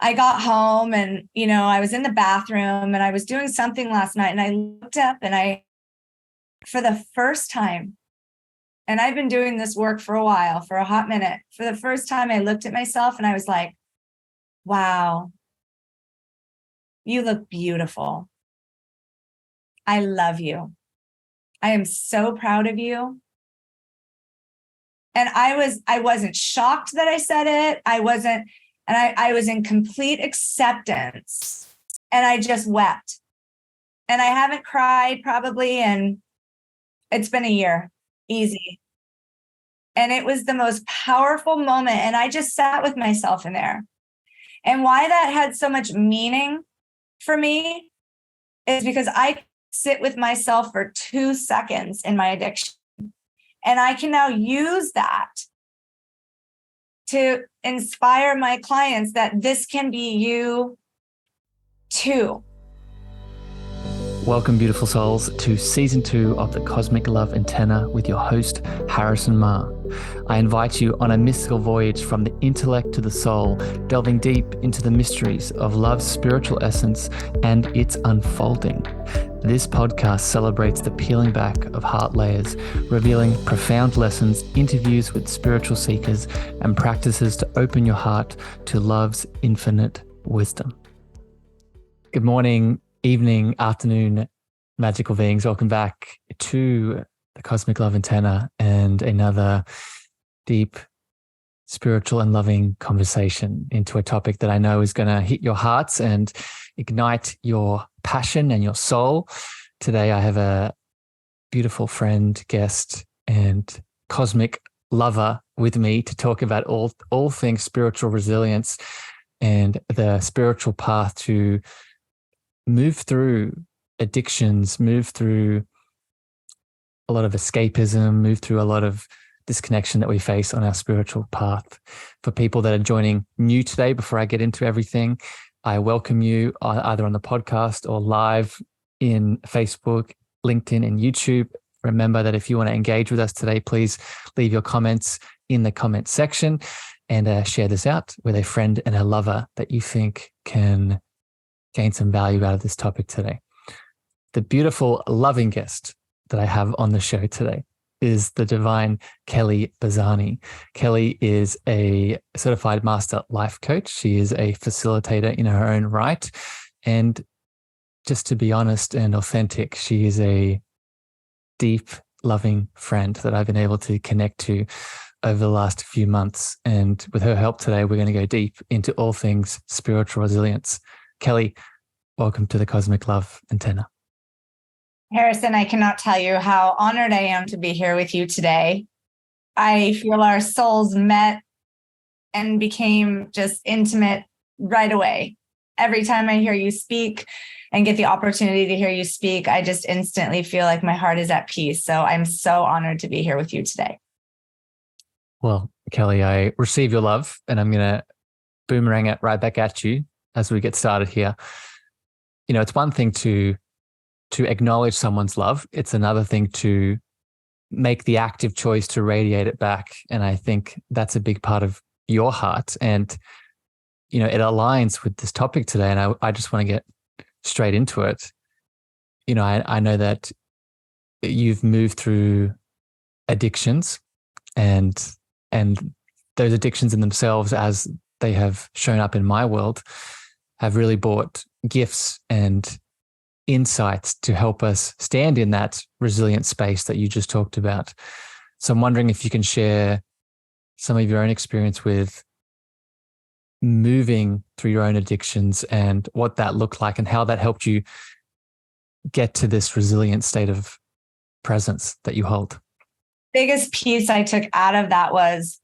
I got home and, I was in the bathroom and I was doing something last night and I looked up and for the first time, and I've been doing this work for a while, for a hot minute, for the first time, I looked at myself and I was like, wow, you look beautiful. I love you. I am so proud of you. And I wasn't shocked that I said it. I was in complete acceptance and I just wept. And I haven't cried probably, and it's been a year, easy. And it was the most powerful moment. And I just sat with myself in there. And why that had so much meaning for me is because I sit with myself for 2 seconds in my addiction. And I can now use that to inspire my clients that this can be you too. Welcome, beautiful souls, to season 2 of the Cosmic Love Antenna with your host, Harrison Ma. I invite you on a mystical voyage from the intellect to the soul, delving deep into the mysteries of love's spiritual essence and its unfolding. This podcast celebrates the peeling back of heart layers, revealing profound lessons, interviews with spiritual seekers, and practices to open your heart to love's infinite wisdom. Good morning, evening, afternoon, magical beings. Welcome back to the Cosmic Love Antenna and another deep, spiritual and loving conversation into a topic that I know is going to hit your hearts and ignite your passion and your soul. Today, I have a beautiful friend, guest, and cosmic lover with me to talk about all things spiritual resilience and the spiritual path to move through addictions, move through a lot of escapism, move through a lot of disconnection that we face on our spiritual path. For people that are joining new today, before I get into everything, I welcome you either on the podcast or live in Facebook, LinkedIn, and YouTube. Remember that if you want to engage with us today, please leave your comments in the comment section and share this out with a friend and a lover that you think can gain some value out of this topic today. The beautiful, loving guest that I have on the show today is the divine Kelly Bazzani. Kelly is a certified master life coach. She is a facilitator in her own right. And just to be honest and authentic, she is a deep, loving friend that I've been able to connect to over the last few months. And with her help today, we're going to go deep into all things spiritual resilience. Kelly, welcome to the Cosmic Love Antenna. Harrison, I cannot tell you how honored I am to be here with you today. I feel our souls met and became just intimate right away. Every time I hear you speak and get the opportunity to hear you speak, I just instantly feel like my heart is at peace. So I'm so honored to be here with you today. Well, Kelly, I receive your love and I'm going to boomerang it right back at you as we get started here. You know, it's one thing to acknowledge someone's love. It's another thing to make the active choice to radiate it back. And I think that's a big part of your heart. And, you know, it aligns with this topic today. And I just want to get straight into it. You know, I know that you've moved through addictions and those addictions in themselves, as they have shown up in my world, have really brought gifts and insights to help us stand in that resilient space that you just talked about. So I'm wondering if you can share some of your own experience with moving through your own addictions and what that looked like and how that helped you get to this resilient state of presence that you hold. Biggest piece I took out of that was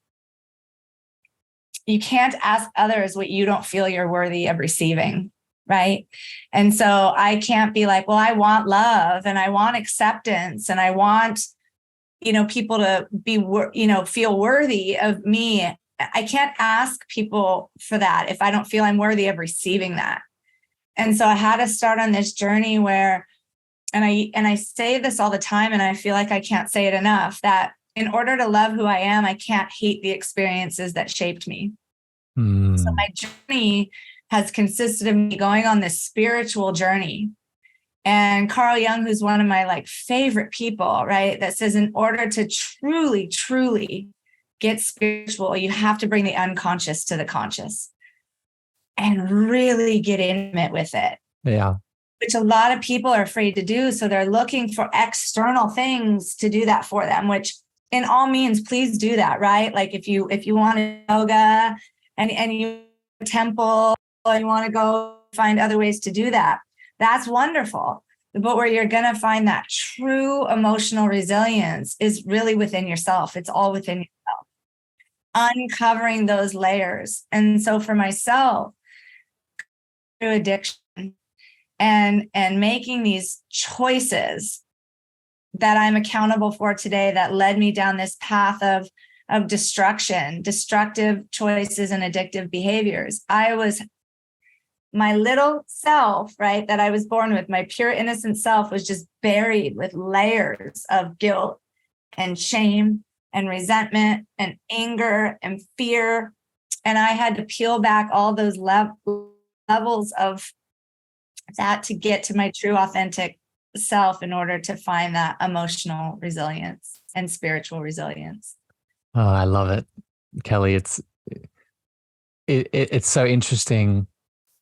you can't ask others what you don't feel you're worthy of receiving. Right. And so I can't be like, well, I want love and I want acceptance and I want, people to be, feel worthy of me. I can't ask people for that if I don't feel I'm worthy of receiving that. And so I had to start on this journey where, and I say this all the time, and I feel like I can't say it enough, that in order to love who I am, I can't hate the experiences that shaped me. So my journey has consisted of me going on this spiritual journey. And Carl Jung, who's one of my like favorite people, right, that says in order to truly, truly get spiritual, you have to bring the unconscious to the conscious and really get intimate with it. Yeah. Which a lot of people are afraid to do. So they're looking for external things to do that for them, which in all means, please do that, right? Like if you want yoga and you temple, or you want to go find other ways to do that, that's wonderful. But where you're going to find that true emotional resilience is really within yourself. It's all within yourself, uncovering those layers. And so for myself, through addiction and making these choices that I'm accountable for today that led me down this path of destruction, destructive choices and addictive behaviors. My little self, right, that I was born with, my pure innocent self was just buried with layers of guilt and shame and resentment and anger and fear. And I had to peel back all those levels of that to get to my true authentic self in order to find that emotional resilience and spiritual resilience. Oh, I love it, Kelly. It's so interesting,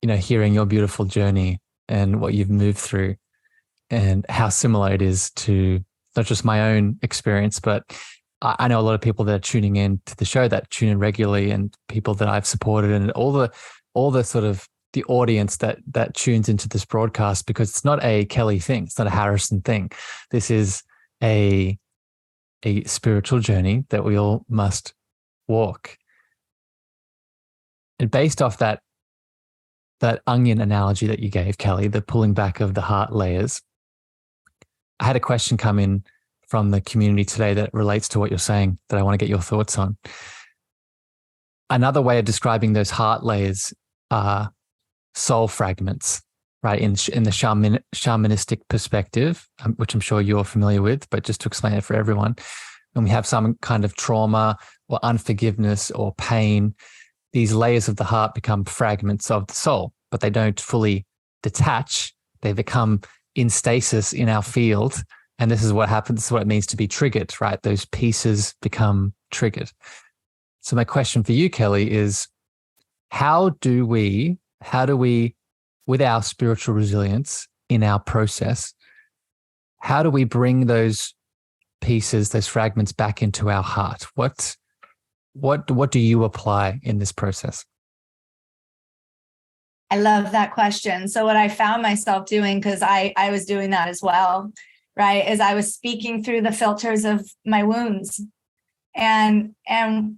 hearing your beautiful journey and what you've moved through and how similar it is to not just my own experience, but I know a lot of people that are tuning in to the show that tune in regularly and people that I've supported and all the sort of the audience that tunes into this broadcast, because it's not a Kelly thing. It's not a Harrison thing. This is a spiritual journey that we all must walk. And based off that onion analogy that you gave, Kelly, the pulling back of the heart layers, I had a question come in from the community today that relates to what you're saying that I want to get your thoughts on. Another way of describing those heart layers are soul fragments, right? In the shamanistic perspective, which I'm sure you're familiar with, but just to explain it for everyone, when we have some kind of trauma or unforgiveness or pain, these layers of the heart become fragments of the soul, but they don't fully detach. They become in stasis in our field. And this is what happens. This is what it means to be triggered, right? Those pieces become triggered. So my question for you, Kelly, is how do we, with our spiritual resilience in our process, how do we bring those pieces, those fragments back into our heart? What do you apply in this process? I love that question. So what I found myself doing, because I was doing that as well, right, is I was speaking through the filters of my wounds. And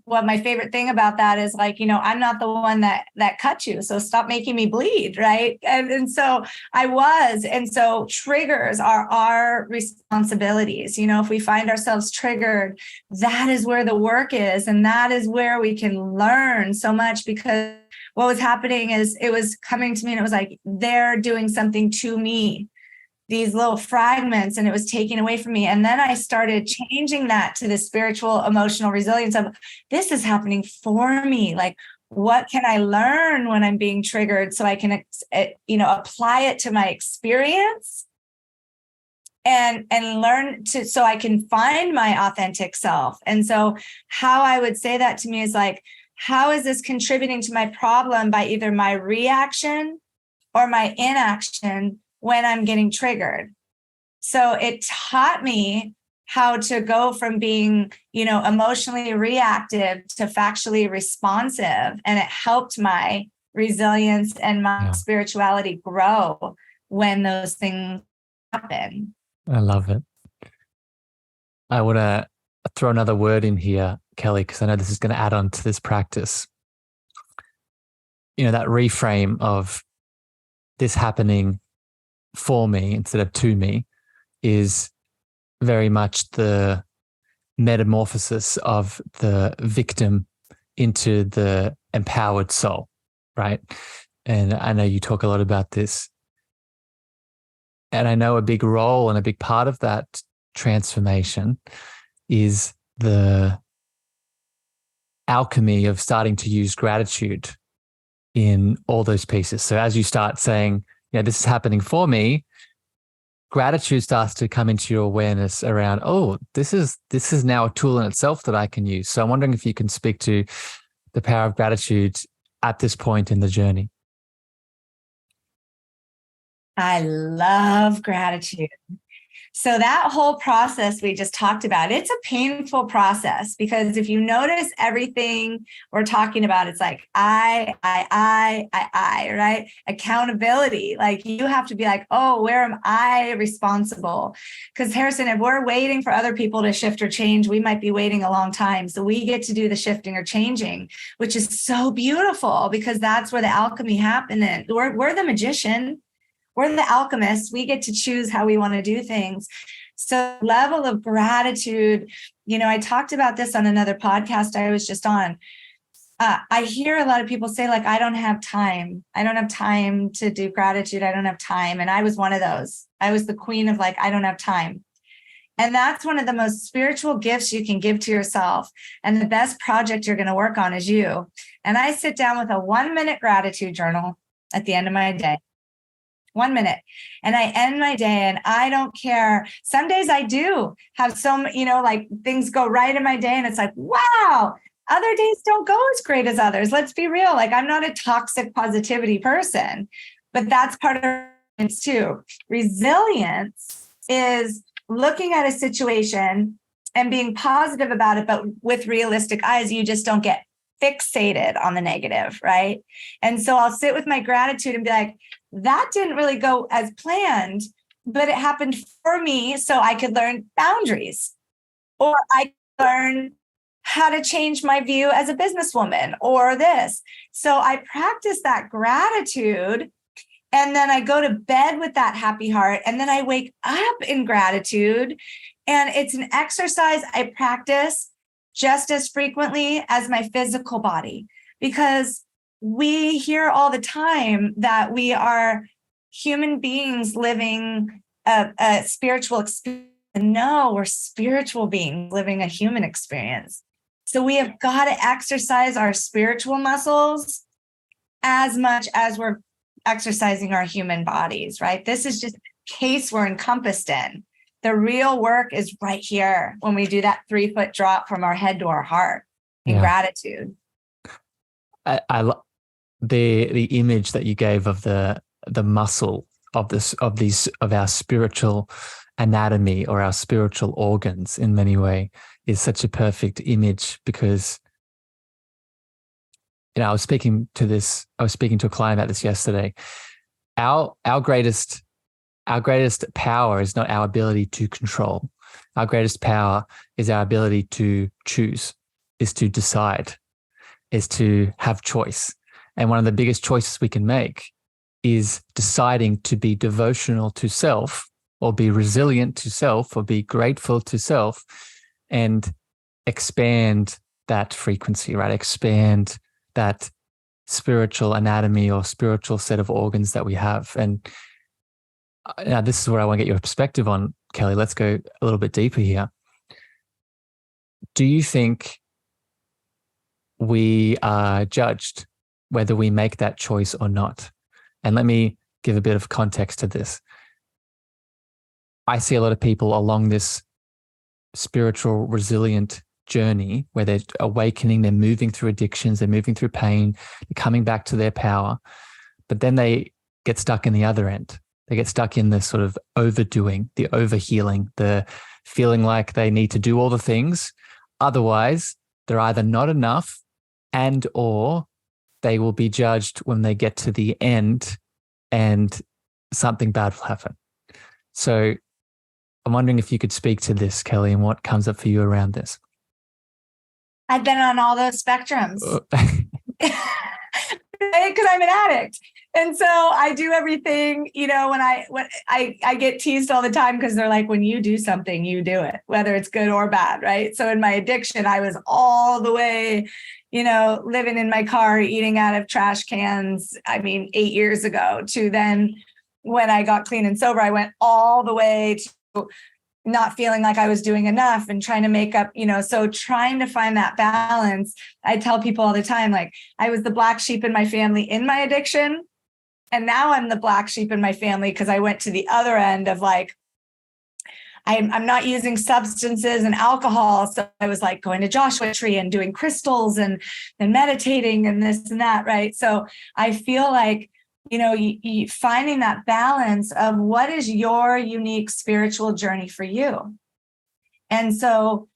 what my favorite thing about that is, like, I'm not the one that cut you, so stop making me bleed, right? And so I was. And so triggers are our responsibilities. If we find ourselves triggered, that is where the work is. And that is where we can learn so much, because what was happening is it was coming to me and it was like, they're doing something to me, these little fragments, and it was taken away from me. And then I started changing that to the spiritual emotional resilience of, this is happening for me. Like, what can I learn when I'm being triggered so I can, apply it to my experience and learn to, so I can find my authentic self. And so how I would say that to me is like, how is this contributing to my problem by either my reaction or my inaction when I'm getting triggered? So it taught me how to go from being, emotionally reactive to factually responsive. And it helped my resilience and my spirituality grow when those things happen. I love it. I want to throw another word in here, Kelly, because I know this is going to add on to this practice. That reframe of this happening for me instead of to me is very much the metamorphosis of the victim into the empowered soul, right? And I know you talk a lot about this. And I know a big role and a big part of that transformation is the alchemy of starting to use gratitude in all those pieces. So as you start saying, this is happening for me, gratitude starts to come into your awareness around, oh, this is now a tool in itself that I can use. So I'm wondering if you can speak to the power of gratitude at this point in the journey. I love gratitude. So that whole process we just talked about, it's a painful process, because if you notice everything we're talking about, it's like I, right? Accountability. Like you have to be like, oh, where am I responsible? Because Harrison, if we're waiting for other people to shift or change, we might be waiting a long time. So we get to do the shifting or changing, which is so beautiful, because that's where the alchemy happens. We're the magician. We're the alchemists. We get to choose how we want to do things. So level of gratitude, I talked about this on another podcast I was just on. I hear a lot of people say, like, I don't have time. I don't have time to do gratitude. I don't have time. And I was one of those. I was the queen of like, I don't have time. And that's one of the most spiritual gifts you can give to yourself. And the best project you're going to work on is you. And I sit down with a 1-minute gratitude journal at the end of my day. 1 minute. And I end my day, and I don't care. Some days I do have some, like things go right in my day and it's like, wow. Other days don't go as great as others. Let's be real. Like I'm not a toxic positivity person, but that's part of it too. Resilience is looking at a situation and being positive about it, but with realistic eyes. You just don't get fixated on the negative, right? And so I'll sit with my gratitude and be like, that didn't really go as planned, but it happened for me so I could learn boundaries, or I could learn how to change my view as a businesswoman or this. So I practice that gratitude, and then I go to bed with that happy heart, and then I wake up in gratitude. And it's an exercise I practice just as frequently as my physical body, because we hear all the time that we are human beings living a spiritual experience. No, we're spiritual beings living a human experience. So we have got to exercise our spiritual muscles as much as we're exercising our human bodies, right? This is just a case we're encompassed in. The real work is right here when we do that 3-foot drop from our head to our heart in gratitude. I the image that you gave of the muscle of our spiritual anatomy or our spiritual organs in many ways is such a perfect image, because I was speaking to a client about this yesterday. Our greatest power is not our ability to control. Our greatest power is our ability to choose, is to decide, is to have choice. And one of the biggest choices we can make is deciding to be devotional to self, or be resilient to self, or be grateful to self, and expand that frequency, right? Expand that spiritual anatomy or spiritual set of organs that we have. And now this is where I want to get your perspective on, Kelly. Let's go a little bit deeper here. Do you think we are judged whether we make that choice or not? And let me give a bit of context to this. I see a lot of people along this spiritual resilient journey where they're awakening, they're moving through addictions, they're moving through pain, they're coming back to their power, but then they get stuck in the other end. They get stuck in the sort of overdoing, the overhealing, the feeling like they need to do all the things. Otherwise, they're either not enough, and or they will be judged when they get to the end and something bad will happen. So I'm wondering if you could speak to this, Kelly, and what comes up for you around this. I've been on all those spectrums because I'm an addict. And so I do everything, when I get teased all the time because they're like, when you do something, you do it, whether it's good or bad, right? So in my addiction, I was all the way, living in my car, eating out of trash cans, 8 years ago, to then when I got clean and sober, I went all the way to not feeling like I was doing enough and trying to make up, so trying to find that balance. I tell people all the time, like, I was the black sheep in my family in my addiction. And now I'm the black sheep in my family because I went to the other end of like, I'm not using substances and alcohol. So I was like going to Joshua Tree and doing crystals and meditating and this and that. Right. So I feel like, you finding that balance of what is your unique spiritual journey for you. And so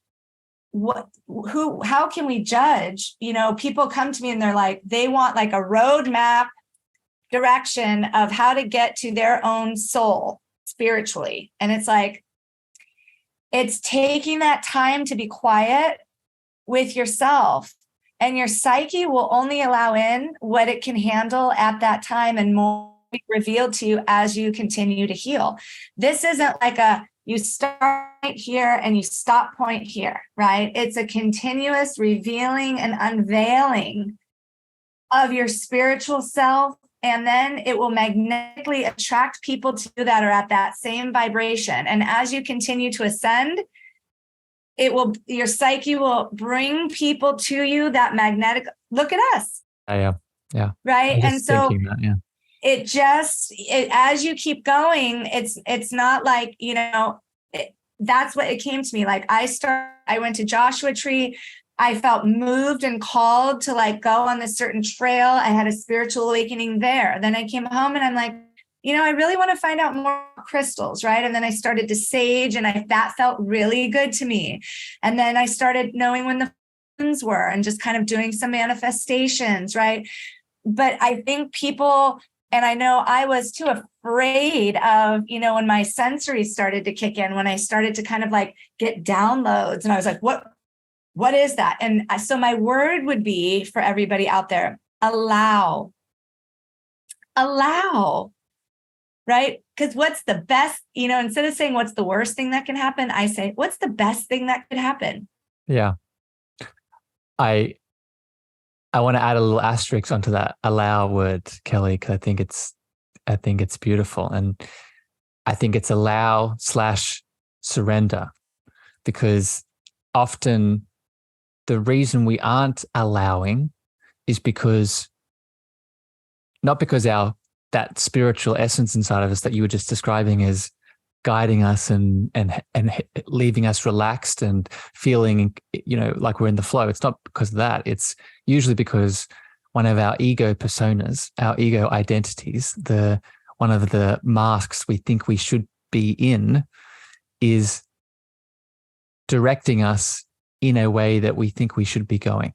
how can we judge? People come to me and they're like, they want like a roadmap direction of how to get to their own soul spiritually. And it's like, it's taking that time to be quiet with yourself, and your psyche will only allow in what it can handle at that time, and more be revealed to you as you continue to heal. This isn't like you start point here and you stop point here, right? It's a continuous revealing and unveiling of your spiritual self. And then it will magnetically attract people to you that are at that same vibration. And as you continue to ascend, your psyche will bring people to you that magnetic. Look at us. Yeah. Right. And so that, as you keep going, it's not like, that's what it came to me. Like I went to Joshua Tree. I felt moved and called to like go on this certain trail. I had a spiritual awakening there. Then I came home and I'm like, I really want to find out more crystals, right? And then I started to sage, and that felt really good to me. And then I started knowing when the funds were and just kind of doing some manifestations, right? But I think people, and I know I was too afraid of, when my sensory started to kick in, when I started to kind of like get downloads, and I was like, what is that? And so my word would be for everybody out there, allow, right? Because what's the best, instead of saying what's the worst thing that can happen, I say, what's the best thing that could happen? Yeah. I want to add a little asterisk onto that allow word, Kelly, because I think it's beautiful. And I think it's allow/surrender, because often the reason we aren't allowing is not because that spiritual essence inside of us that you were just describing is guiding us and leaving us relaxed and feeling, like we're in the flow. It's not because of that. It's usually because one of our ego personas, our ego identities, one of the masks we think we should be in, is directing us in a way that we think we should be going.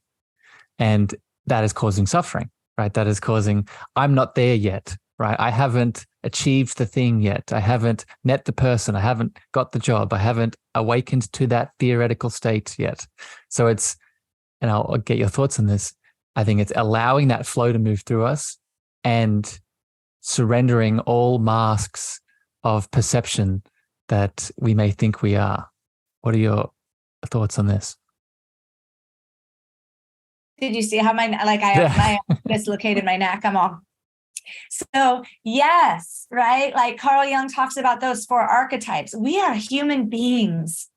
And that is causing suffering, right? That is causing, I'm not there yet, right? I haven't achieved the thing yet. I haven't met the person. I haven't got the job. I haven't awakened to that theoretical state yet. So and I'll get your thoughts on this. I think it's allowing that flow to move through us and surrendering all masks of perception that we may think we are. What are your thoughts on this? Did you see how I dislocated my neck? I'm all. So yes, right? Like Carl Jung talks about those 4 archetypes. We are human beings.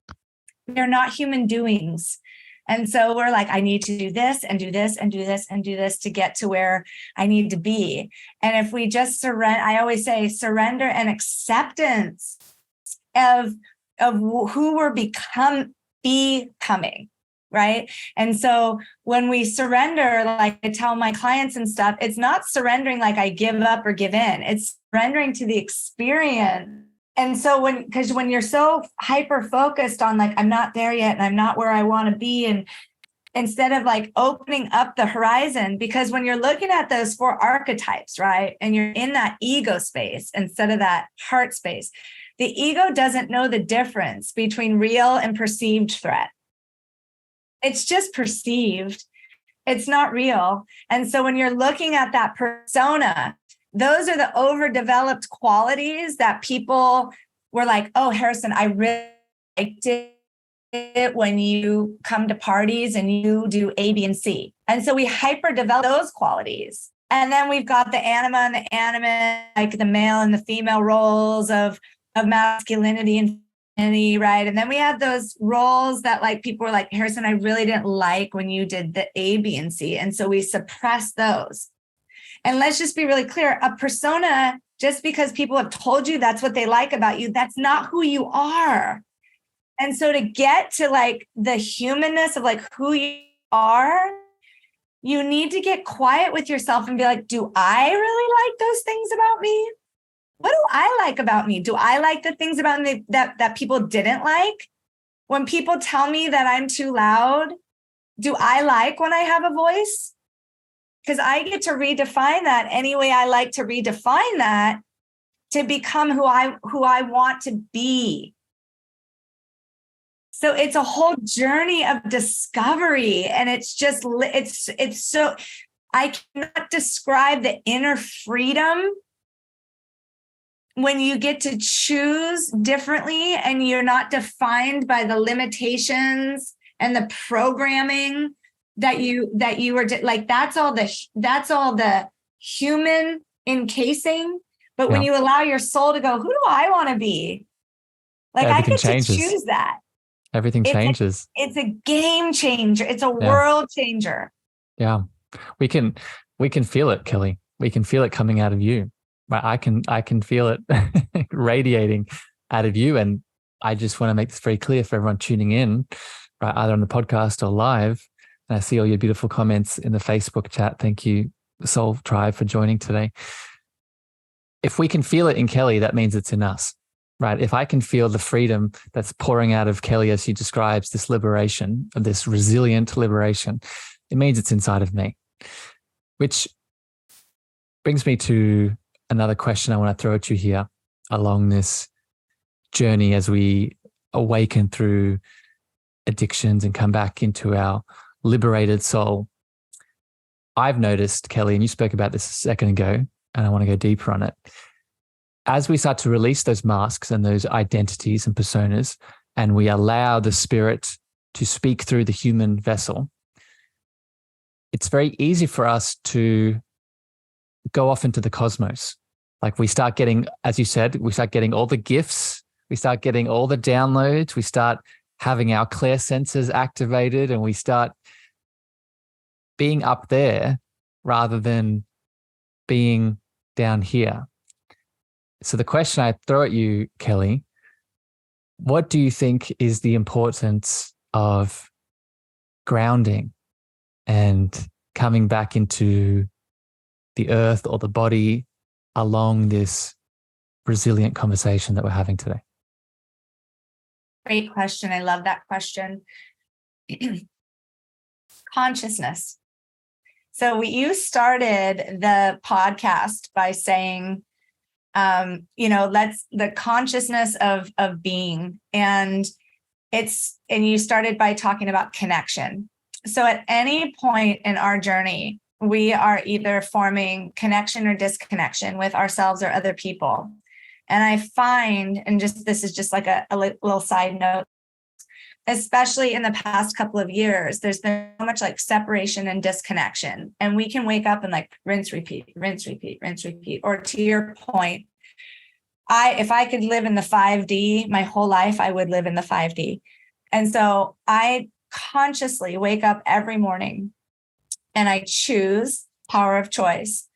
We are not human doings. And so we're like, I need to do this and do this and do this and do this to get to where I need to be. And if we just surrender, I always say surrender and acceptance of who we're becoming, right? And so when we surrender, like I tell my clients and stuff, it's not surrendering like I give up or give in. It's surrendering to the experience. And so when you're so hyper focused on like, I'm not there yet and I'm not where I want to be, and instead of like opening up the horizon, because when you're looking at those 4 archetypes, right, and you're in that ego space instead of that heart space, the ego doesn't know the difference between real and perceived threat. It's just perceived. It's not real. And so when you're looking at that persona, those are the overdeveloped qualities that people were like, oh, Harrison, I really liked it when you come to parties and you do A, B, and C. And so we hyper develop those qualities. And then we've got the anima and the animate, like the male and the female roles of masculinity and right? And then we have those roles that like people were like, Harrison, I really didn't like when you did the A, B, and C. And so we suppress those. And let's just be really clear, a persona, just because people have told you that's what they like about you, that's not who you are. And so to get to like the humanness of like who you are, you need to get quiet with yourself and be like, do I really like those things about me? What do I like about me? Do I like the things about me that people didn't like? When people tell me that I'm too loud, do I like when I have a voice? Because I get to redefine that any way I like to redefine that to become who I want to be. So it's a whole journey of discovery. And it's just, it's so, I cannot describe the inner freedom when you get to choose differently and you're not defined by the limitations and the programming that you were like, that's all the human encasing. But when you allow your soul to go, who do I want to be? Like I get to choose that. Everything changes. It's a game changer. It's a world changer. Yeah. We can feel it, Kelly. We can feel it coming out of you. Right? I can feel it radiating out of you. And I just want to make this very clear for everyone tuning in, right, either on the podcast or live. And I see all your beautiful comments in the Facebook chat. Thank you, Soul Tribe, for joining today. If we can feel it in Kelly, that means it's in us, right? If I can feel the freedom that's pouring out of Kelly as she describes this liberation, this resilient liberation, it means it's inside of me. Which brings me to another question I want to throw at you here along this journey as we awaken through addictions and come back into our liberated soul. I've noticed, Kelly, and you spoke about this a second ago, and I want to go deeper on it. As we start to release those masks and those identities and personas, and we allow the spirit to speak through the human vessel, it's very easy for us to go off into the cosmos. Like we start getting, as you said, we start getting all the gifts, we start getting all the downloads, we start having our clear senses activated, and we start being up there rather than being down here. So the question I throw at you, Kelly, what do you think is the importance of grounding and coming back into the earth or the body along this resilient conversation that we're having today? Great question. I love that question. Consciousness. So you started the podcast by saying, the consciousness of being, and you started by talking about connection. So at any point in our journey, we are either forming connection or disconnection with ourselves or other people. And I find, and this is just like a little side note, especially in the past couple of years, there's been so much like separation and disconnection. And we can wake up and like rinse, repeat, rinse, repeat, rinse, repeat. Or to your point, if I could live in the 5D my whole life, I would live in the 5D. And so I consciously wake up every morning and I choose power of choice.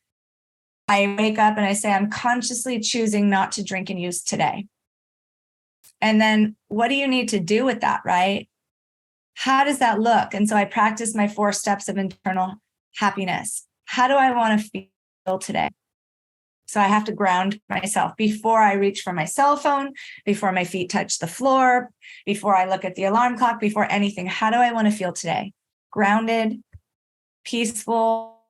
I wake up and I say, I'm consciously choosing not to drink and use today. And then what do you need to do with that, right? How does that look? And so I practice my 4 steps of internal happiness. How do I want to feel today? So I have to ground myself before I reach for my cell phone, before my feet touch the floor, before I look at the alarm clock, before anything. How do I want to feel today? Grounded, peaceful,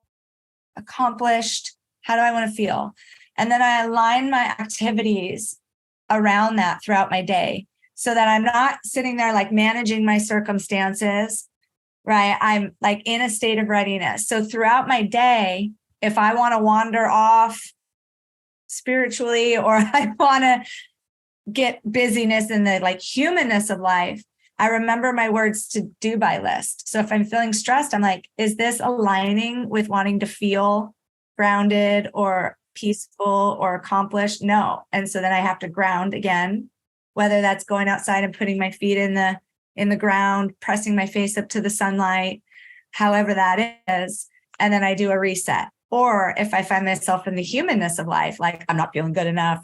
accomplished. How do I want to feel? And then I align my activities around that throughout my day so that I'm not sitting there like managing my circumstances, right? I'm like in a state of readiness. So throughout my day, if I want to wander off spiritually, or I want to get busyness in the like humanness of life, I remember my words to do by list. So if I'm feeling stressed, I'm like, is this aligning with wanting to feel grounded or peaceful or accomplished? No. And so then I have to ground again. whether that's going outside and putting my feet in the ground, pressing my face up to the sunlight, however that is. And then I do a reset. Or if I find myself in the humanness of life, like I'm not feeling good enough,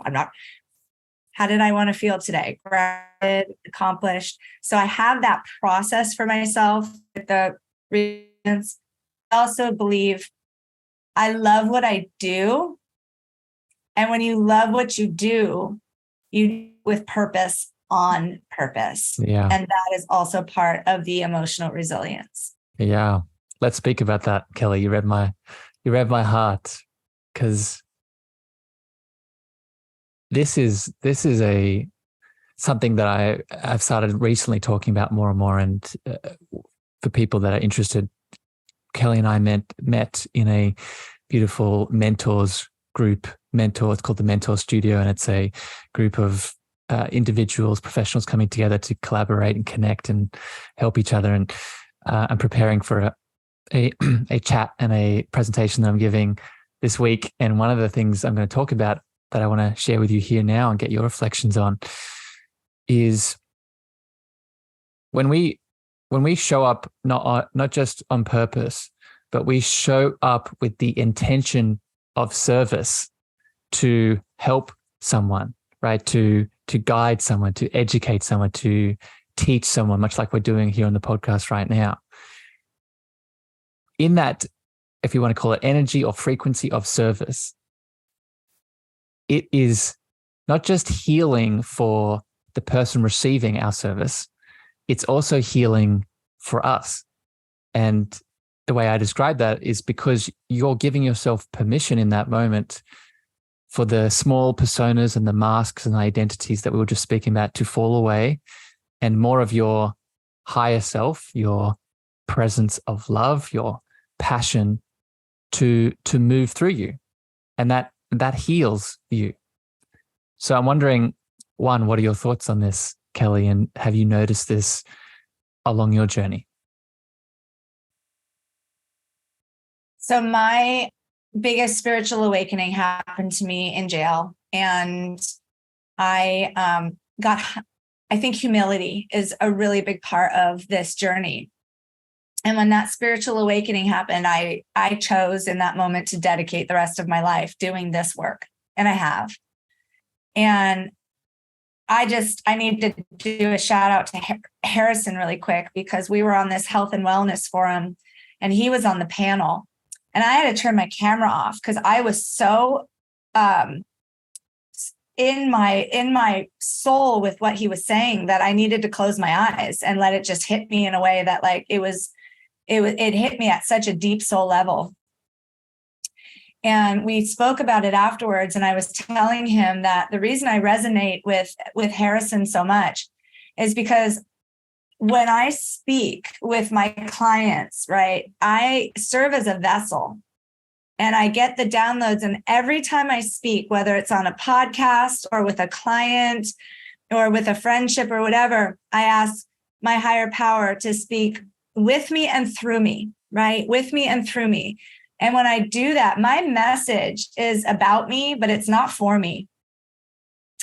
how did I want to feel today? Grounded, accomplished. So I have that process for myself with the reasons. I also believe I love what I do. And when you love what you do, you do it with purpose, on purpose. Yeah. And that is also part of the emotional resilience. Yeah. Let's speak about that, Kelly. You read my heart, because this is something that I've started recently talking about more and more. And for people that are interested, Kelly and I met in a beautiful mentors group. It's called the Mentor Studio, and it's a group of individuals, professionals coming together to collaborate and connect and help each other. And I'm preparing for a chat and a presentation that I'm giving this week. And one of the things I'm going to talk about that I want to share with you here now and get your reflections on is when we show up not just on purpose, but we show up with the intention of service to help someone, right? To guide someone, to educate someone, to teach someone, much like we're doing here on the podcast right now. In that, if you want to call it energy or frequency of service, it is not just healing for the person receiving our service, it's also healing for us. And the way I describe that is because you're giving yourself permission in that moment for the small personas and the masks and identities that we were just speaking about to fall away, and more of your higher self, your presence of love, your passion to move through you. And that heals you. So I'm wondering, one, what are your thoughts on this, Kelly? And have you noticed this along your journey? So my biggest spiritual awakening happened to me in jail. And I think humility is a really big part of this journey. And when that spiritual awakening happened, I chose in that moment to dedicate the rest of my life doing this work. And I have. And I need to do a shout out to Harrison really quick, because we were on this health and wellness forum and he was on the panel. And I had to turn my camera off because I was so in my soul with what he was saying that I needed to close my eyes and let it just hit me in a way that like it hit me at such a deep soul level. And we spoke about it afterwards. And I was telling him that the reason I resonate with Harrison so much is because when I speak with my clients, right, I serve as a vessel and I get the downloads. And every time I speak, whether it's on a podcast or with a client or with a friendship or whatever, I ask my higher power to speak with me and through me, right? With me and through me. And when I do that, my message is about me, but it's not for me.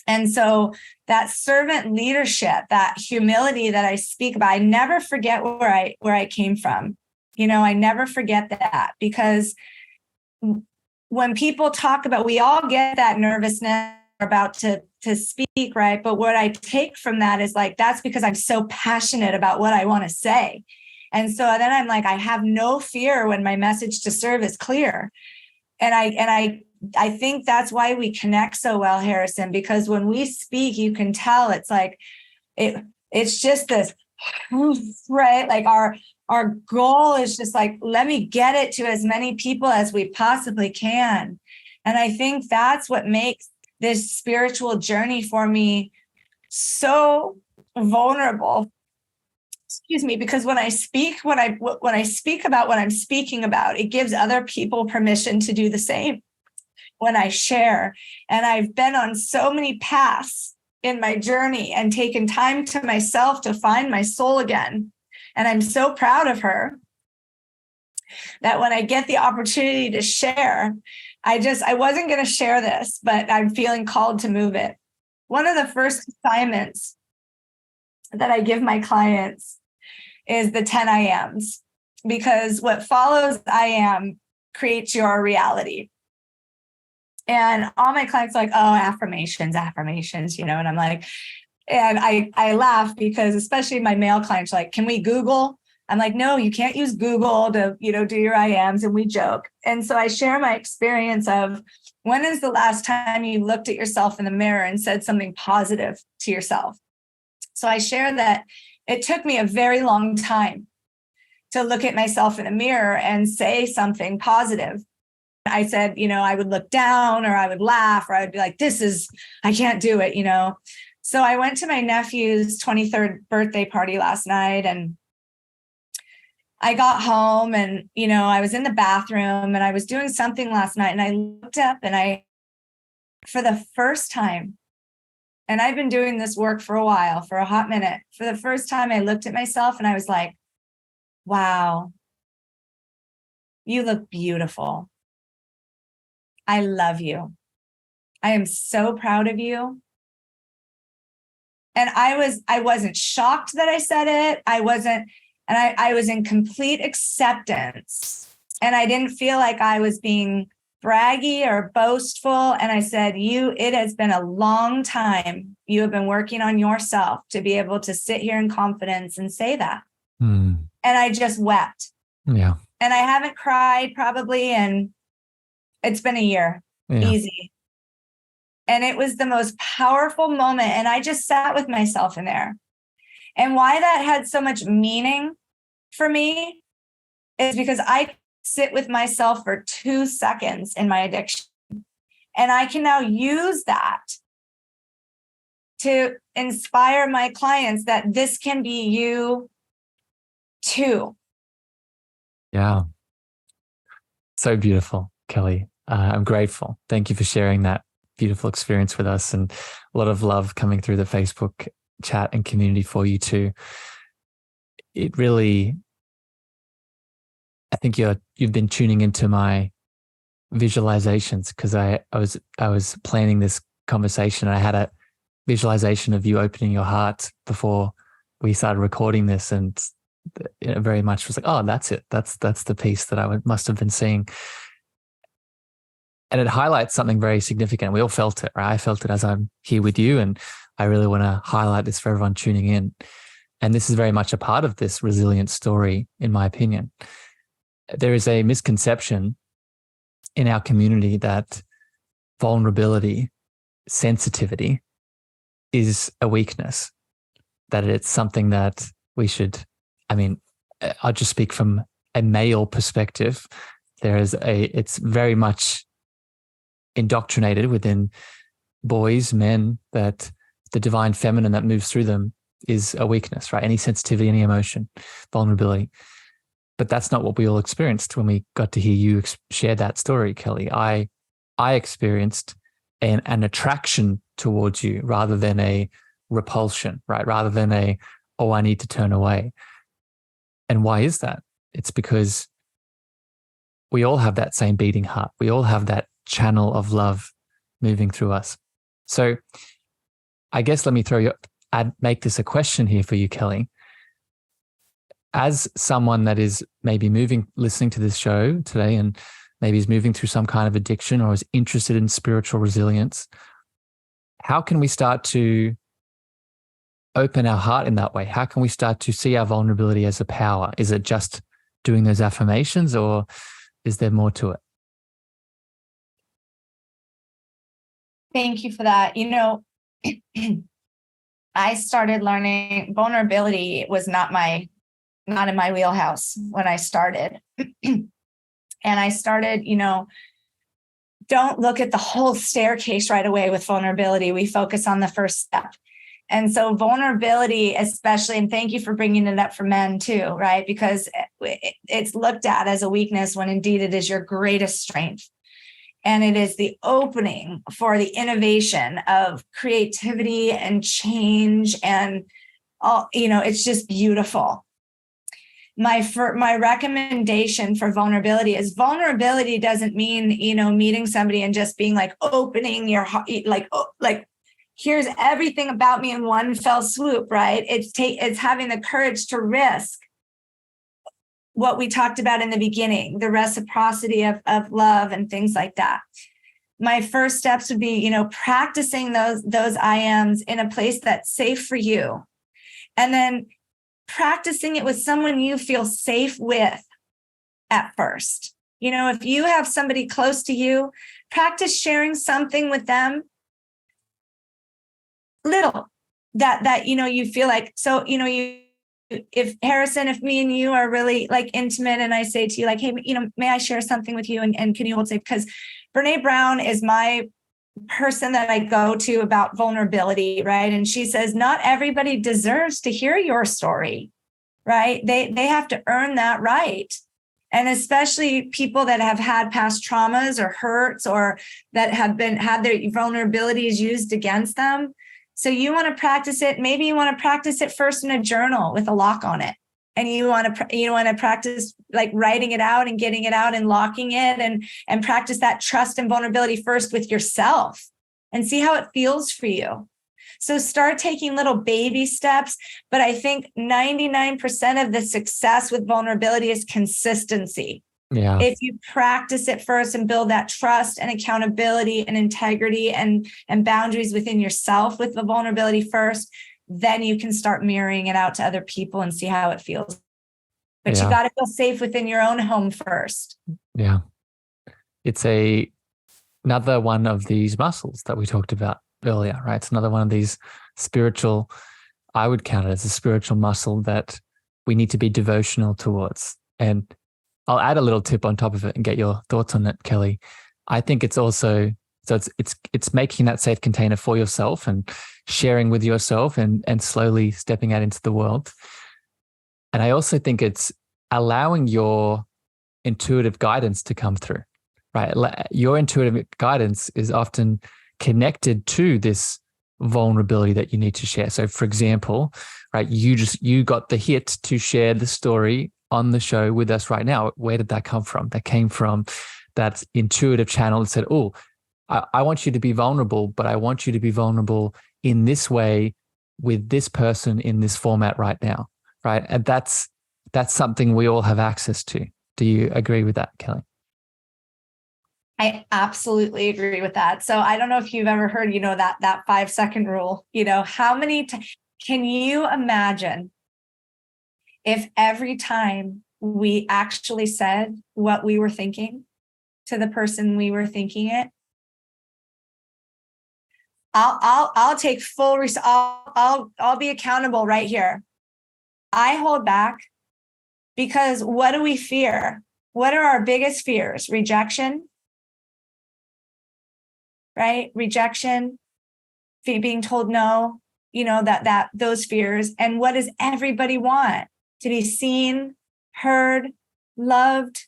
And so that servant leadership, that humility that I speak about, I never forget where I came from. You know, I never forget that, because when people talk about, we all get that nervousness about to speak, right? But what I take from that is like, that's because I'm so passionate about what I want to say. And so then I'm like, I have no fear when my message to serve is clear. And I think that's why we connect so well, Harrison, because when we speak, you can tell it's like, it's just this, right? Like our goal is just like, let me get it to as many people as we possibly can. And I think that's what makes this spiritual journey for me so vulnerable. Excuse me, because when I speak about what I'm speaking about, it gives other people permission to do the same when I share. And I've been on so many paths in my journey and taken time to myself to find my soul again. And I'm so proud of her that when I get the opportunity to share, I wasn't going to share this, but I'm feeling called to move it. One of the first assignments that I give my clients is the 10 I ams, because what follows I am creates your reality. And all my clients are like, oh, affirmations, and I'm like, and I laugh because especially my male clients are like, can we Google? I'm like, no, you can't use Google to, do your I ams, and we joke. And so I share my experience of, when is the last time you looked at yourself in the mirror and said something positive to yourself? So I share that it took me a very long time to look at myself in the mirror and say something positive. I said, I would look down, or I would laugh, or I would be like, I can't do it, So I went to my nephew's 23rd birthday party last night, and I got home and, I was in the bathroom and I was doing something last night, and I looked up and for the first time, and I've been doing this work for a while, for a hot minute, for the first time, I looked at myself and I was like, wow, you look beautiful. I love you. I am so proud of you. And I wasn't shocked that I said it. I was in complete acceptance. And I didn't feel like I was being braggy or boastful. And I said, it has been a long time. You have been working on yourself to be able to sit here in confidence and say that. And I just wept. Yeah. And I haven't cried probably, and it's been a year. Yeah. Easy. And it was the most powerful moment. And I just sat with myself in there. And why that had so much meaning for me is because I sit with myself for 2 seconds in my addiction. And I can now use that to inspire my clients that this can be you too. Yeah. So beautiful, Kelly. I'm grateful. Thank you for sharing that beautiful experience with us, and a lot of love coming through the Facebook chat and community for you too. It really, I think you've been tuning into my visualizations, because I was planning this conversation, and I had a visualization of you opening your heart before we started recording this, and it very much was like, oh, that's it. That's the piece that I must have been seeing. And it highlights something very significant. We all felt it, right? I felt it as I'm here with you, and I really want to highlight this for everyone tuning in. And this is very much a part of this resilient story, in my opinion. There is a misconception in our community that vulnerability, sensitivity is a weakness, that it's something that we should, I'll just speak from a male perspective. It's very much indoctrinated within boys, men, that the divine feminine that moves through them is a weakness, right? Any sensitivity, any emotion, vulnerability. But that's not what we all experienced when we got to hear you share that story, Kelly. I experienced an attraction towards you rather than a repulsion, right? Rather than I need to turn away. And why is that? It's because we all have that same beating heart. We all have that channel of love moving through us. So I guess let me make this a question here for you, Kelly. As someone that is maybe listening to this show today, and maybe is moving through some kind of addiction or is interested in spiritual resilience, how can we start to open our heart in that way? How can we start to see our vulnerability as a power? Is it just doing those affirmations, or is there more to it? Thank you for that. I started learning vulnerability was not in my wheelhouse when I started. And I started, don't look at the whole staircase right away with vulnerability. We focus on the first step. And so vulnerability, especially, and thank you for bringing it up for men too, right? Because it's looked at as a weakness when indeed it is your greatest strength. And it is the opening for the innovation of creativity and change. And all, it's just beautiful. My recommendation for vulnerability is vulnerability doesn't mean, meeting somebody and just being like opening your heart, like here's everything about me in one fell swoop, right? It's having the courage to risk what we talked about in the beginning, the reciprocity of love and things like that. My first steps would be, practicing those I ams in a place that's safe for you. And then practicing it with someone you feel safe with at first. If you have somebody close to you, practice sharing something with them little that you feel like. So, if Harrison, if me and you are really like intimate and I say to you like, hey, may I share something with you? And can you hold safe? Because Brene Brown is my person that I go to about vulnerability, right? And she says, not everybody deserves to hear your story, right? They have to earn that right. And especially people that have had past traumas or hurts or that have had their vulnerabilities used against them. So you want to practice it. Maybe you want to practice it first in a journal with a lock on it. And you want to practice like writing it out and getting it out and locking it and practice that trust and vulnerability first with yourself and see how it feels for you. So start taking little baby steps. But I think 99% of the success with vulnerability is consistency. Yeah. If you practice it first and build that trust and accountability and integrity and boundaries within yourself with the vulnerability first, then you can start mirroring it out to other people and see how it feels. But you got to feel safe within your own home first. Yeah. It's another one of these muscles that we talked about earlier, right? It's another one of these spiritual, I would count it as a spiritual muscle that we need to be devotional towards. And I'll add a little tip on top of it and get your thoughts on it, Kelly. I think it's also, so it's making that safe container for yourself and sharing with yourself and slowly stepping out into the world. And I also think it's allowing your intuitive guidance to come through, right? Your intuitive guidance is often connected to this vulnerability that you need to share. So for example, right, you got the hit to share the story on the show with us right now. Where did that come from? That came from that intuitive channel that said, oh, I want you to be vulnerable, but I want you to be vulnerable in this way with this person in this format right now, right? And that's something we all have access to. Do you agree with that, Kelly? I absolutely agree with that. So I don't know if you've ever heard, that 5-second rule, how many can you imagine if every time we actually said what we were thinking to the person we were thinking it? I'll take full I'll be accountable right here. I hold back because what do we fear? What are our biggest fears? Rejection, right? Rejection, being told no, that those fears. And what does everybody want? To be seen, heard, loved,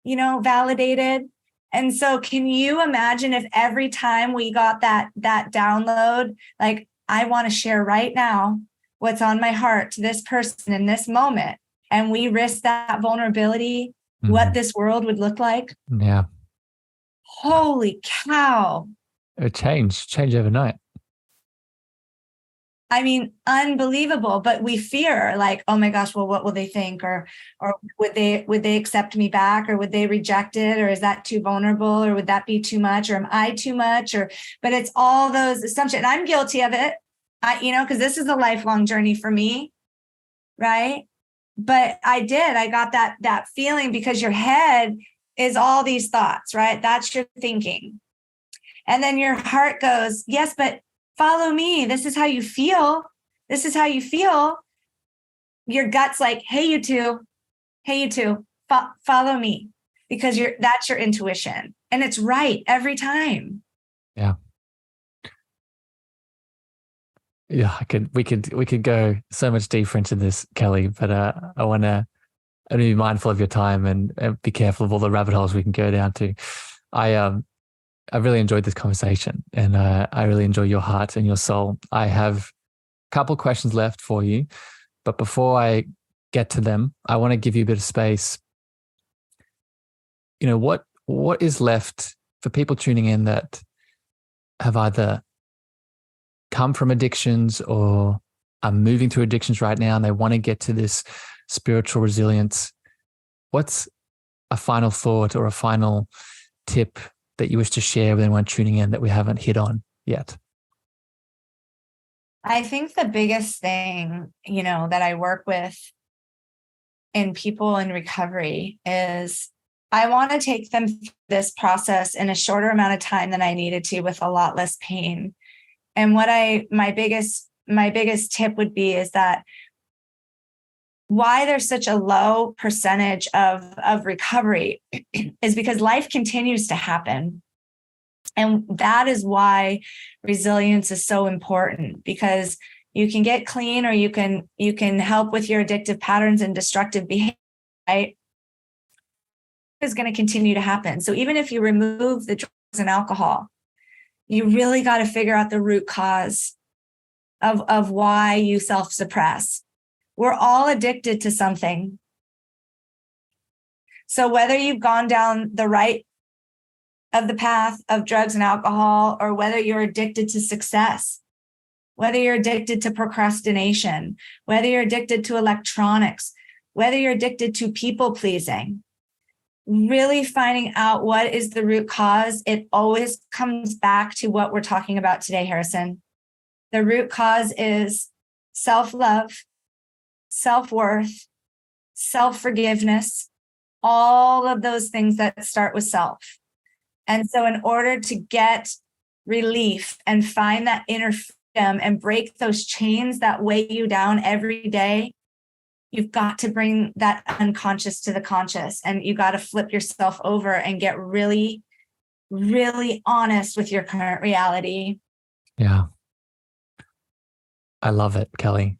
validated. And so can you imagine if every time we got that download, like, I want to share right now what's on my heart to this person in this moment, and we risk that vulnerability, what this world would look like? Yeah. Holy cow. It would change overnight. I mean, unbelievable. But we fear, like, oh my gosh, well, what will they think? Or would they accept me back? Or would they reject it? Or is that too vulnerable? Or would that be too much? Or am I too much? But it's all those assumptions. And I'm guilty of it, because this is a lifelong journey for me, right? But I got that feeling, because your head is all these thoughts, right? That's your thinking. And then your heart goes, yes, but follow me. This is how you feel. This is how you feel. Your gut's like, hey, you two, follow me, because that's your intuition. And it's right every time. Yeah. Yeah, we could go so much deeper into this, Kelly, but I want to be mindful of your time and be careful of all the rabbit holes we can go down to. I really enjoyed this conversation, and I really enjoy your heart and your soul. I have a couple questions left for you, but before I get to them, I want to give you a bit of space. What is left for people tuning in that have either come from addictions or are moving through addictions right now and they want to get to this spiritual resilience, what's a final thought or a final tip that you wish to share with anyone tuning in that we haven't hit on yet? I think the biggest thing, that I work with in people in recovery is I want to take them through this process in a shorter amount of time than I needed to with a lot less pain. And my biggest tip would be is that why there's such a low percentage of recovery is because life continues to happen. And that is why resilience is so important, because you can get clean or you can help with your addictive patterns and destructive behavior, right? Is going to continue to happen. So even if you remove the drugs and alcohol, you really got to figure out the root cause of why you self-suppress. We're all addicted to something. So whether you've gone down the right of the path of drugs and alcohol, or whether you're addicted to success, whether you're addicted to procrastination, whether you're addicted to electronics, whether you're addicted to people pleasing, really finding out what is the root cause, it always comes back to what we're talking about today, Harrison. The root cause is self-love, self-worth, self-forgiveness, all of those things that start with self. And so in order to get relief and find that inner freedom and break those chains that weigh you down every day, you've got to bring that unconscious to the conscious, and you got to flip yourself over and get really, really honest with your current reality. Yeah. I love it, Kelly.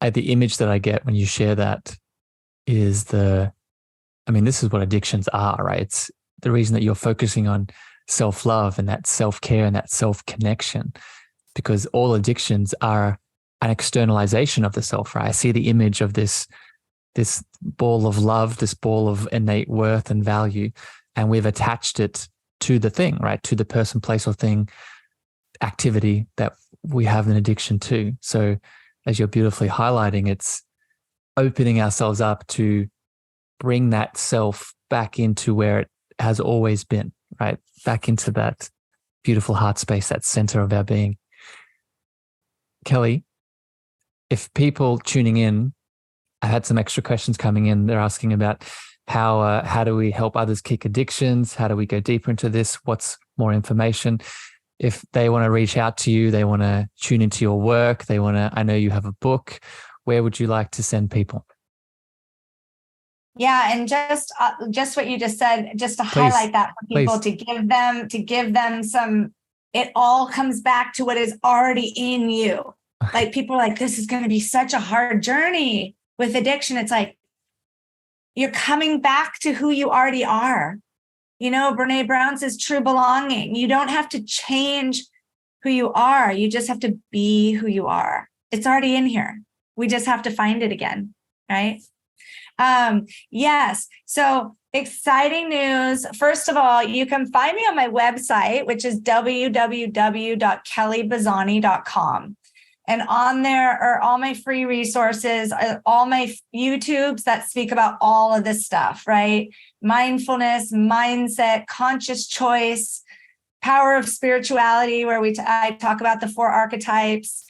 The image that I get when you share that is this is what addictions are, right? It's the reason that you're focusing on self-love and that self-care and that self-connection, because all addictions are an externalization of the self, right? I see the image of this ball of love, this ball of innate worth and value, and we've attached it to the thing, right? To the person, place, or thing, activity that we have an addiction to. So as you're beautifully highlighting, it's opening ourselves up to bring that self back into where it has always been, right? Back into that beautiful heart space, that center of our being. Kelly, if people tuning in, I had some extra questions coming in. They're asking about how do we help others kick addictions? How do we go deeper into this? What's more information? If they want to reach out to you, they want to tune into your work, I know you have a book, where would you like to send people? Yeah, and just what you just said, just to Please, highlight that for people, please. to give them some, it all comes back to what is already in you. Like people are like, this is going to be such a hard journey with addiction. It's like, you're coming back to who you already are. Brene Brown says true belonging. You don't have to change who you are. You just have to be who you are. It's already in here. We just have to find it again, right? Yes. So exciting news. First of all, you can find me on my website, which is www.kellybazzani.com. And on there are all my free resources, all my YouTubes that speak about all of this stuff, right? Mindfulness, mindset, conscious choice, power of spirituality, where I talk about the 4 archetypes.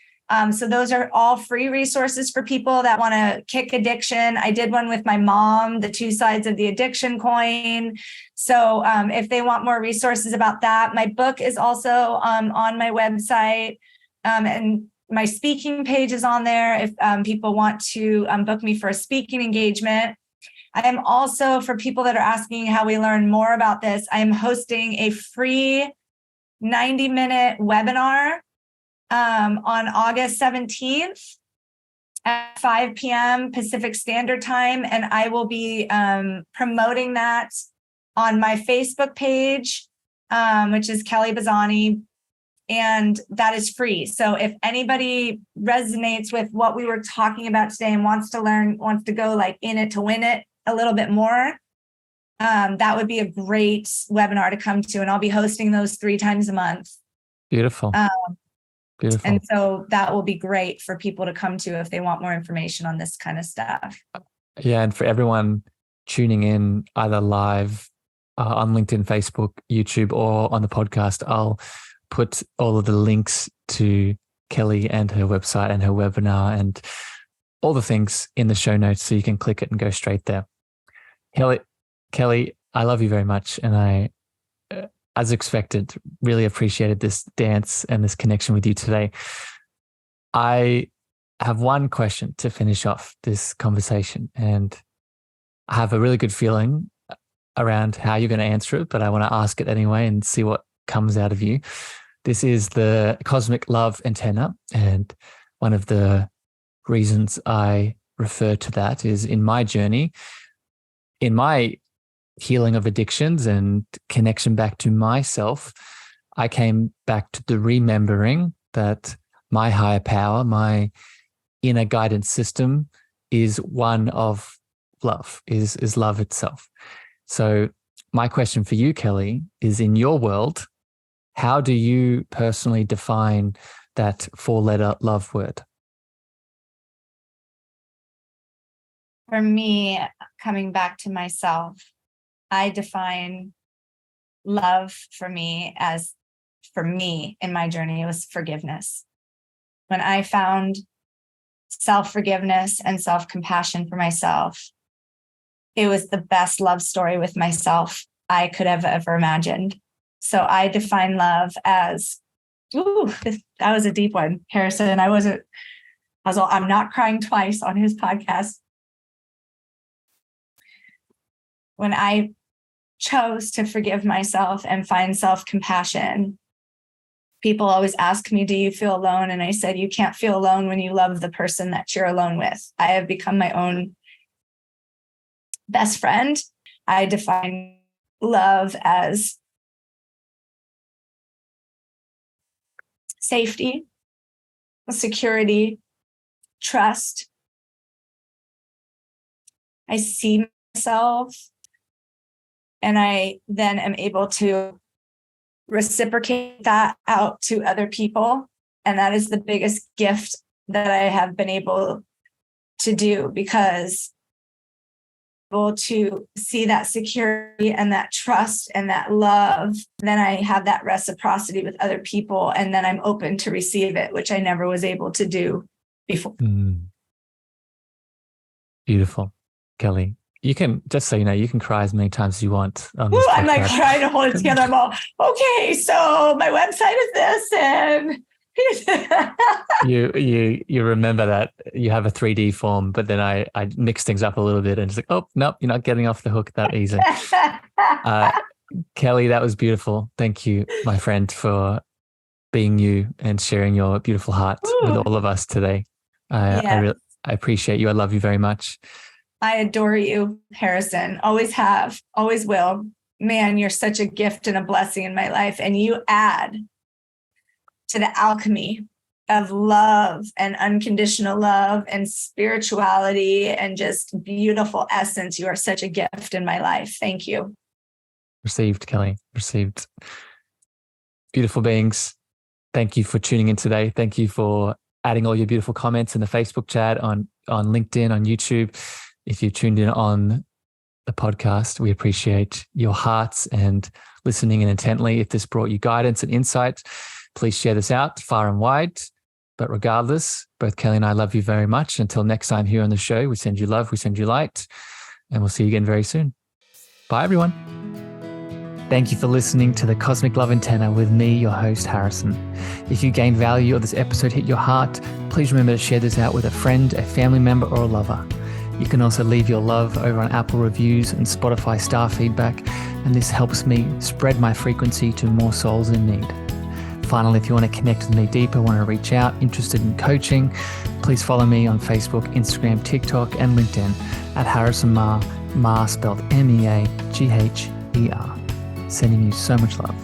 So those are all free resources for people that want to kick addiction. I did one with my mom, the 2 sides of the addiction coin. So if they want more resources about that, my book is also on my website. And my speaking page is on there if people want to book me for a speaking engagement. I am also, for people that are asking how we learn more about this, I am hosting a free 90-minute webinar on August 17th at 5 p.m. Pacific Standard Time. And I will be promoting that on my Facebook page, which is Kelly Bazzani. And that is free. So if anybody resonates with what we were talking about today and wants to go like in it to win it a little bit more, that would be a great webinar to come to. And I'll be hosting those 3 times a month. Beautiful. Beautiful. And so that will be great for people to come to if they want more information on this kind of stuff. Yeah. And for everyone tuning in either live on LinkedIn, Facebook, YouTube, or on the podcast, I'll put all of the links to Kelly and her website and her webinar and all the things in the show notes so you can click it and go straight there. Kelly, I love you very much. And I, as expected, really appreciated this dance and this connection with you today. I have one question to finish off this conversation, and I have a really good feeling around how you're going to answer it, but I want to ask it anyway and see what comes out of you. This is the cosmic love antenna. And one of the reasons I refer to that is in my journey, in my healing of addictions and connection back to myself, I came back to the remembering that my higher power, my inner guidance system is one of love, is love itself. So my question for you, Kelly, is in your world, how do you personally define that 4-letter love word? For me, coming back to myself, I define love for me as, for me in my journey, it was forgiveness. When I found self-forgiveness and self-compassion for myself, it was the best love story with myself I could have ever imagined. So I define love as, that was a deep one, Harrison. I'm not crying twice on his podcast. When I chose to forgive myself and find self-compassion, people always ask me, do you feel alone? And I said, you can't feel alone when you love the person that you're alone with. I have become my own best friend. I define love as safety, security, trust. I see myself, and I then am able to reciprocate that out to other people. And that is the biggest gift that I have been able to do, because able to see that security and that trust and that love, then I have that reciprocity with other people, and then I'm open to receive it, which I never was able to do before. Beautiful, Kelly. You can, just so you know, you can cry as many times as you want on this podcast. I'm like trying to hold it together. I'm all, okay, so my website is this, and you remember that you have a 3D form, but then I mix things up a little bit and it's like, oh, nope, you're not getting off the hook that easy. Kelly, that was beautiful. Thank you, my friend, for being you and sharing your beautiful heart with all of us today. I appreciate you. I love you very much. I adore you, Harrison. Always have, always will. Man, you're such a gift and a blessing in my life. And you add to the alchemy of love and unconditional love and spirituality and just beautiful essence. You are such a gift in my life. Thank you. Received, Kelly. Received. Beautiful beings. Thank you for tuning in today. Thank you for adding all your beautiful comments in the Facebook chat, on LinkedIn, on YouTube. If you tuned in on the podcast, we appreciate your hearts and listening in intently. If this brought you guidance and insight, please share this out far and wide. But regardless, both Kelly and I love you very much. Until next time here on the show, we send you love, we send you light, and we'll see you again very soon. Bye, everyone. Thank you for listening to the Cosmic Love Antenna with me, your host, Harrison. If you gained value or this episode hit your heart, please remember to share this out with a friend, a family member, or a lover. You can also leave your love over on Apple reviews and Spotify star feedback, and this helps me spread my frequency to more souls in need. Finally, if you want to connect with me deeper, want to reach out, interested in coaching, please follow me on Facebook, Instagram, TikTok, and LinkedIn at Harrison Mar, Mar spelled MEAGHER. Sending you so much love.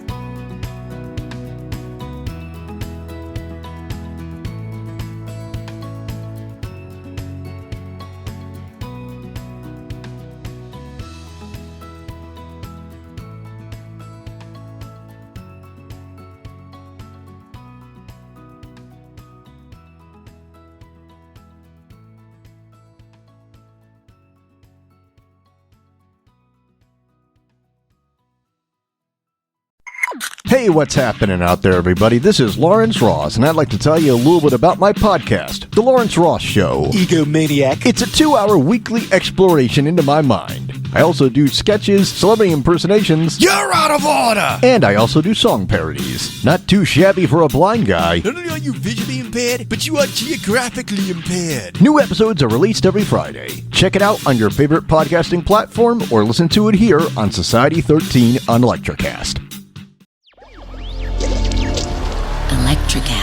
Hey, what's happening out there, everybody? This is Lawrence Ross, and I'd like to tell you a little bit about my podcast, The Lawrence Ross Show. Egomaniac. It's a 2-hour weekly exploration into my mind. I also do sketches, celebrity impersonations. You're out of order! And I also do song parodies. Not too shabby for a blind guy. Not only are you visually impaired, but you are geographically impaired. New episodes are released every Friday. Check it out on your favorite podcasting platform or listen to it here on Society 13 on Electrocast. Electrocast.